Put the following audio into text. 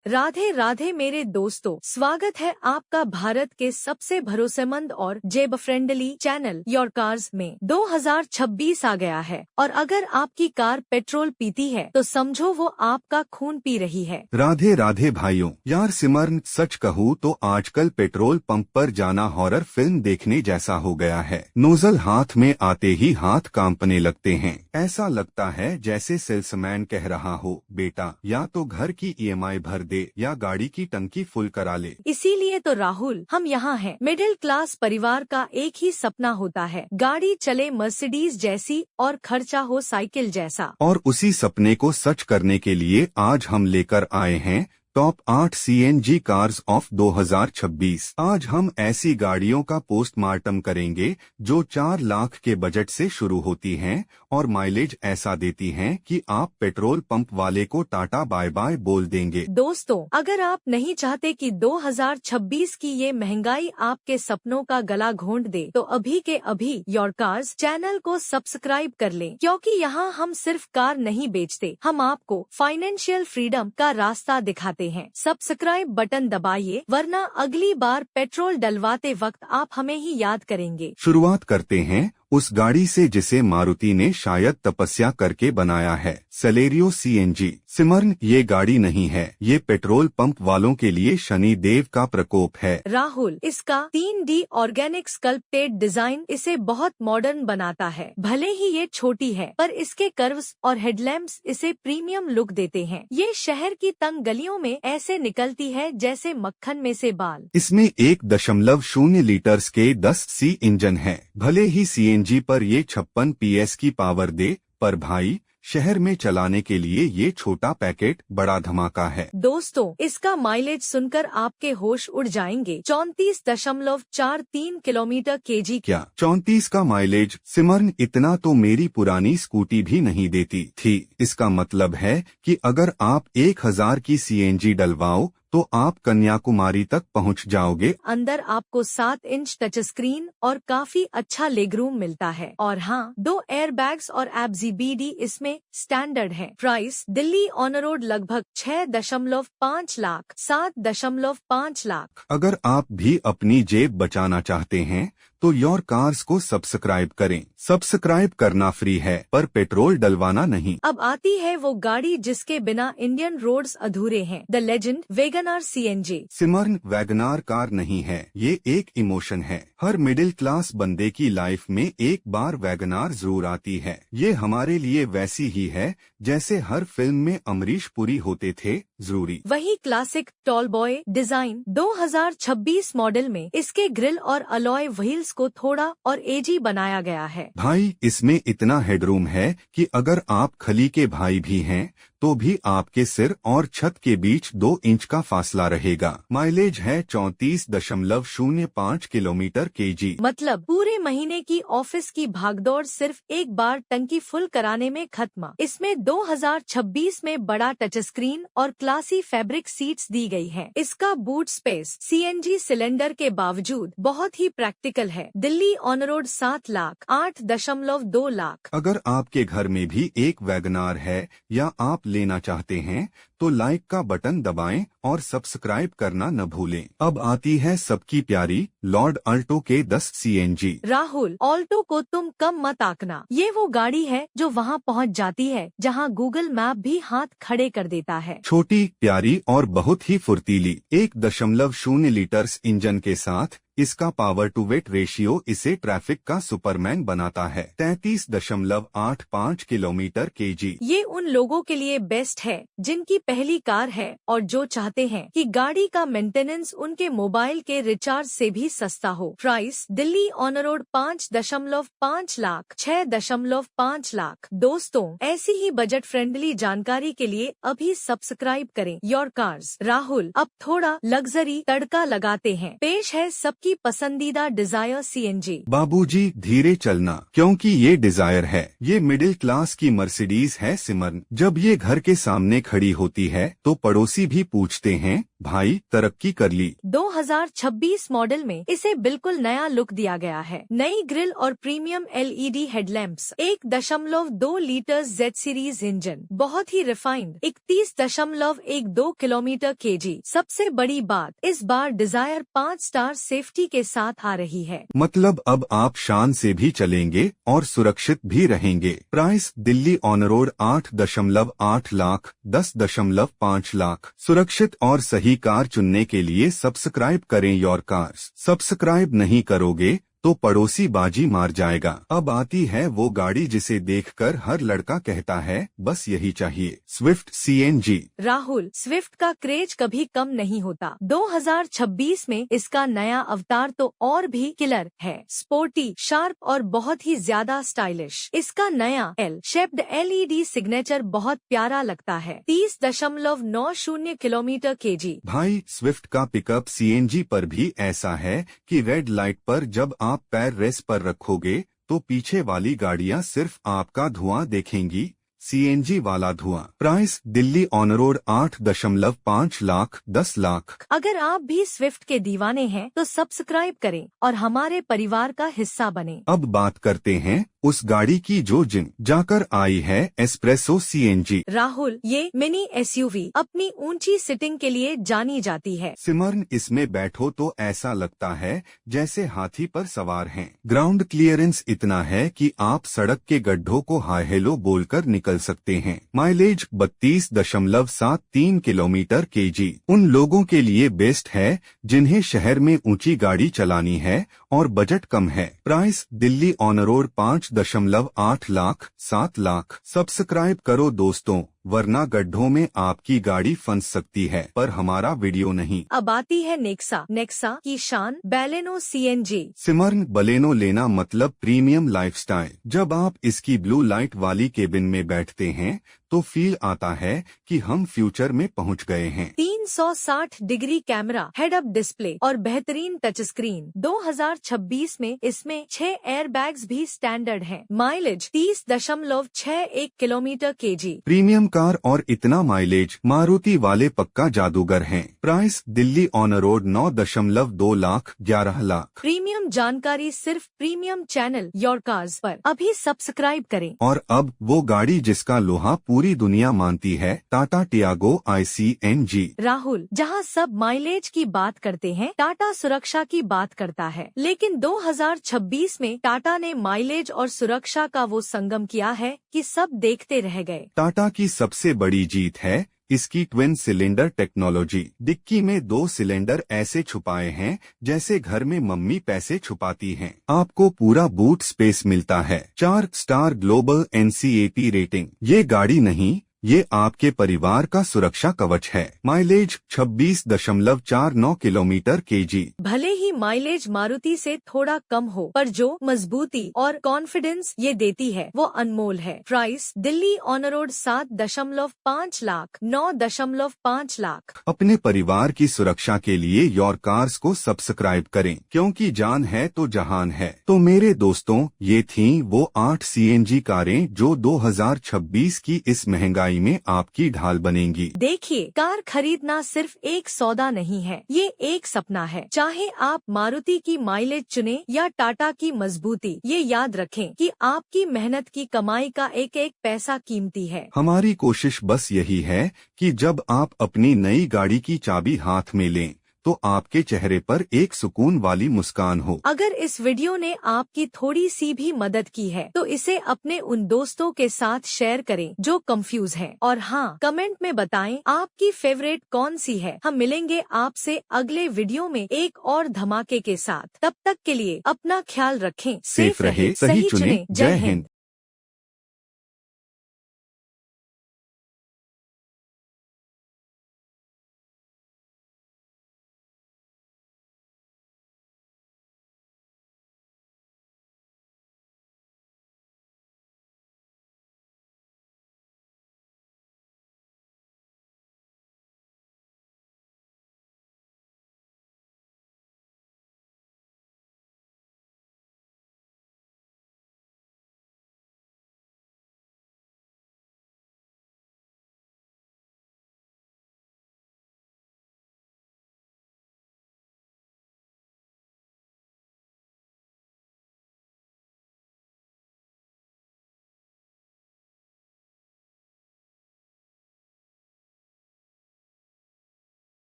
राधे राधे मेरे दोस्तों, स्वागत है आपका भारत के सबसे भरोसेमंद और जेब फ्रेंडली चैनल योर कार्स में। 2026 आ गया है और अगर आपकी कार पेट्रोल पीती है तो समझो वो आपका खून पी रही है। राधे राधे भाइयों, यार सिमरन सच कहूँ तो आजकल पेट्रोल पंप पर जाना हॉरर फिल्म देखने जैसा हो गया है। नोजल हाथ में आते ही हाथ कांपने लगते हैं। ऐसा लगता है जैसे सेल्समैन कह रहा हो, बेटा या तो घर की ईएमआई भर दे या गाड़ी की टंकी फुल करा ले। इसीलिए तो राहुल हम यहाँ हैं। मिडिल क्लास परिवार का एक ही सपना होता है, गाड़ी चले मर्सिडीज जैसी और खर्चा हो साइकिल जैसा। और उसी सपने को सच करने के लिए आज हम लेकर आए हैं टॉप 8 सीएनजी कार्स ऑफ 2026। आज हम ऐसी गाड़ियों का पोस्टमार्टम करेंगे जो 4 लाख के बजट से शुरू होती हैं और माइलेज ऐसा देती हैं कि आप पेट्रोल पंप वाले को टाटा बाय बाय बोल देंगे। दोस्तों, अगर आप नहीं चाहते कि 2026 की ये महंगाई आपके सपनों का गला घोंट दे तो अभी के अभी योर कार्स चैनल को सब्सक्राइब कर लें, क्योंकि यहाँ हम सिर्फ कार नहीं बेचते, हम आपको फाइनेंशियल फ्रीडम का रास्ता दिखाते हैं। सब्सक्राइब बटन दबाइए, वरना अगली बार पेट्रोल डलवाते वक्त आप हमें ही याद करेंगे। शुरुआत करते हैं उस गाड़ी से जिसे मारुति ने शायद तपस्या करके बनाया है, सेलेरियो सीएनजी। सिमरन, ये गाड़ी नहीं है, ये पेट्रोल पंप वालों के लिए शनि देव का प्रकोप है। राहुल, इसका 3D ऑर्गेनिक स्कल्प्टेड डिजाइन इसे बहुत मॉडर्न बनाता है। भले ही ये छोटी है, पर इसके कर्व्स और हेडलैम्प्स इसे प्रीमियम लुक देते हैं। ये शहर की तंग गलियों में ऐसे निकलती है जैसे मक्खन में से बाल। इसमें 1.0 लीटर्स के 10C इंजन है। भले ही सीएनजी पर ये 56 PS की पावर दे, पर भाई शहर में चलाने के लिए ये छोटा पैकेट बड़ा धमाका है। दोस्तों, इसका माइलेज सुनकर आपके होश उड़ जाएंगे। 34.43 किलोमीटर kg। क्या 34 का माइलेज? सिमरन, इतना तो मेरी पुरानी स्कूटी भी नहीं देती थी। इसका मतलब है कि अगर आप 1000 की सीएनजी डलवाओ तो आप कन्याकुमारी तक पहुंच जाओगे। अंदर आपको 7 इंच टच स्क्रीन और काफी अच्छा लेगरूम मिलता है। और हाँ, 2 एयरबैग्स और एब्जीबीडी इसमें स्टैंडर्ड है। प्राइस दिल्ली ऑन रोड लगभग 6.5 लाख, 7.5 लाख। अगर आप भी अपनी जेब बचाना चाहते हैं तो योर कार्स को सब्सक्राइब करें। सब्सक्राइब करना फ्री है, पर पेट्रोल डलवाना नहीं। अब आती है वो गाड़ी जिसके बिना इंडियन रोड्स अधूरे हैं, the legend WagonR CNG. Simran, WagonR car नहीं है, ये एक इमोशन है। हर मिडिल क्लास बंदे की लाइफ में एक बार वैगनआर जरूर आती है। ये हमारे लिए वैसी ही है जैसे हर फिल्म में अमरीश पुरी होते थे, जरूरी। वही classic tall boy design. 2026 model में इसके ग्रिल और अलॉय व्हील्स को थोड़ा और एजी बनाया गया है। भाई, इसमें इतना हेडरूम है कि अगर आप खली के भाई भी हैं तो भी आपके सिर और छत के बीच 2 इंच का फासला रहेगा। माइलेज है 34.05 किलोमीटर kg। मतलब पूरे महीने की ऑफिस की भागदौड़ सिर्फ एक बार टंकी फुल कराने में खत्म। इसमें 2026 में बड़ा टच स्क्रीन और क्लासी फैब्रिक सीट्स दी गई है। इसका बूट स्पेस सीएनजी सिलेंडर के बावजूद बहुत ही प्रैक्टिकल है। Delhi on road 7 lakh, 8.2 lakh. अगर आपके घर में भी एक वैगनआर है या आप लेना चाहते हैं तो लाइक का बटन दबाएं और सब्सक्राइब करना न भूलें। अब आती है सबकी प्यारी लॉर्ड अल्टो के 10 सीएनजी। राहुल, ऑल्टो को तुम कम मत आंकना। ये वो गाड़ी है जो वहाँ पहुँच जाती है जहाँ गूगल मैप भी हाथ खड़े कर देता है। छोटी, प्यारी और बहुत ही फुर्तीली। 1.0 लीटर्स इंजन के साथ इसका पावर टू वेट रेशियो इसे ट्रैफिक का सुपरमैन बनाता है। 33.85 किलोमीटर kg। ये उन लोगों के लिए बेस्ट है जिनकी पहली कार है और जो चाहते हैं कि गाड़ी का मेंटेनेंस उनके मोबाइल के रिचार्ज से भी सस्ता हो। Price Delhi on road 5.5 lakh, 6.5 lakh. दोस्तों, ऐसी ही बजट फ्रेंडली जानकारी के लिए अभी सब्सक्राइब करें योर कार्स। राहुल, अब थोड़ा लग्जरी तड़का लगाते हैं। पेश है सबकी पसंदीदा डिजायर सीएनजी। बाबूजी, धीरे चलना, क्योंकि ये डिजायर है। ये मिडिल क्लास की मर्सिडीज है सिमरन। जब ये घर के सामने खड़ी होती है तो पड़ोसी भी पूछते हैं भाई तरक्की कर ली। 2026 मॉडल में इसे बिल्कुल नया लुक दिया गया है। नई ग्रिल और premium LED headlamps, 1.2 litre Z series engine, बहुत ही रिफाइंड, 31.12 किलोमीटर kg। सबसे बड़ी बात, इस बार डिजायर 5 स्टार सेफ्टी के साथ आ रही है। मतलब अब आप शान से भी चलेंगे और सुरक्षित भी रहेंगे। Price Delhi on road 8.8 lakh 10.5 lakh. सुरक्षित और सही कार चुनने के लिए सब्सक्राइब करें योर कार्स। सब्सक्राइब नहीं करोगे तो पड़ोसी बाजी मार जाएगा। अब आती है वो गाड़ी जिसे देखकर हर लड़का कहता है बस यही चाहिए, स्विफ्ट CNG। राहुल, स्विफ्ट का क्रेज कभी कम नहीं होता। 2026 में इसका नया अवतार तो और भी किलर है। स्पोर्टी, शार्प और बहुत ही ज्यादा स्टाइलिश। इसका नया L शेप्ड LED सिग्नेचर बहुत प्यारा लगता है। 30.90 किलोमीटर kg। भाई स्विफ्ट का पिकअप CNG पर भी ऐसा है कि रेड लाइट पर जब आप पैर रेस पर रखोगे तो पीछे वाली गाड़ियां सिर्फ आपका धुआं देखेंगी, CNG वाला धुआं। Price Delhi on road 8.5 lakh 10 lakh. अगर आप भी स्विफ्ट के दीवाने हैं तो सब्सक्राइब करें और हमारे परिवार का हिस्सा बने। अब बात करते हैं उस गाड़ी की जो जिम जाकर आई है, एस्प्रेसो CNG। राहुल, ये मिनी SUV अपनी ऊंची सिटिंग के लिए जानी जाती है। सिमरन, इसमें बैठो तो ऐसा लगता है जैसे हाथी पर सवार हैं। ग्राउंड क्लियरेंस इतना है कि आप सड़क के गड्ढों को हाय हेलो बोलकर निकल सकते हैं। Mileage 32.73 kilometre kg। उन लोगों के लिए बेस्ट है जिन्हें शहर में ऊंची गाड़ी चलानी है और बजट कम है। Price Delhi on road 5.8 lakh 7 lakh. Subscribe करो दोस्तों, वरना गड्ढों में आपकी गाड़ी फंस सकती है, पर हमारा वीडियो नहीं। अब आती है नेक्सा की शान, बैलेनो CNG। सिमरन, बलेनो लेना मतलब प्रीमियम लाइफस्टाइल। जब आप इसकी ब्लू लाइट वाली केबिन में बैठते हैं तो फील आता है कि हम फ्यूचर में पहुंच गए हैं। 360 degree camera, head up display और बेहतरीन टच स्क्रीन। 2026 में इसमें 6 एयरबैग्स भी स्टैंडर्ड हैं। Mileage 30.61 kilometre kg। Premium car और इतना माइलेज, मारुति वाले पक्का जादूगर हैं। Price Delhi on road 9.2 lakh 11 lakh. Premium जानकारी सिर्फ प्रीमियम चैनल योर कार्स पर। अभी सब्सक्राइब करें। और अब वो गाड़ी जिसका लोहा पूरी दुनिया मानती है, टाटा टियागो ICNG। राहुल, जहां सब माइलेज की बात करते हैं, टाटा सुरक्षा की बात करता है। लेकिन 2026 में टाटा ने माइलेज और सुरक्षा का वो संगम किया है कि सब देखते रह गए। टाटा की सबसे बड़ी जीत है इसकी ट्विन सिलेंडर टेक्नोलॉजी। डिक्की में 2 सिलेंडर ऐसे छुपाए हैं जैसे घर में मम्मी पैसे छुपाती हैं। आपको पूरा बूट स्पेस मिलता है। 4 स्टार ग्लोबल NCAP रेटिंग। ये गाड़ी नहीं, ये आपके परिवार का सुरक्षा कवच है। Mileage 26.49 kilometre kg। भले ही माइलेज मारुति से थोड़ा कम हो, पर जो मजबूती और कॉन्फिडेंस ये देती है वो अनमोल है। Price Delhi on road 7.5 lakh 9.5 lakh. अपने परिवार की सुरक्षा के लिए योर कार्स को सब्सक्राइब करें, क्योंकि जान है तो जहान है। तो मेरे दोस्तों, ये थीं वो 8 CNG कारें जो 2026 की इस महंगाई में आपकी ढाल बनेंगी। देखिए, कार खरीदना सिर्फ एक सौदा नहीं है, ये एक सपना है। चाहे आप मारुति की माइलेज चुने या टाटा की मजबूती, ये याद रखें कि आपकी मेहनत की कमाई का एक एक पैसा कीमती है। हमारी कोशिश बस यही है कि जब आप अपनी नई गाड़ी की चाबी हाथ में लें तो आपके चेहरे पर एक सुकून वाली मुस्कान हो। अगर इस वीडियो ने आपकी थोड़ी सी भी मदद की है तो इसे अपने उन दोस्तों के साथ शेयर करें जो कंफ्यूज हैं। और हाँ, कमेंट में बताएं आपकी फेवरेट कौन सी है। हम मिलेंगे आपसे अगले वीडियो में एक और धमाके के साथ। तब तक के लिए अपना ख्याल रखें, सेफ रहे, सही चुने। जय हिंद।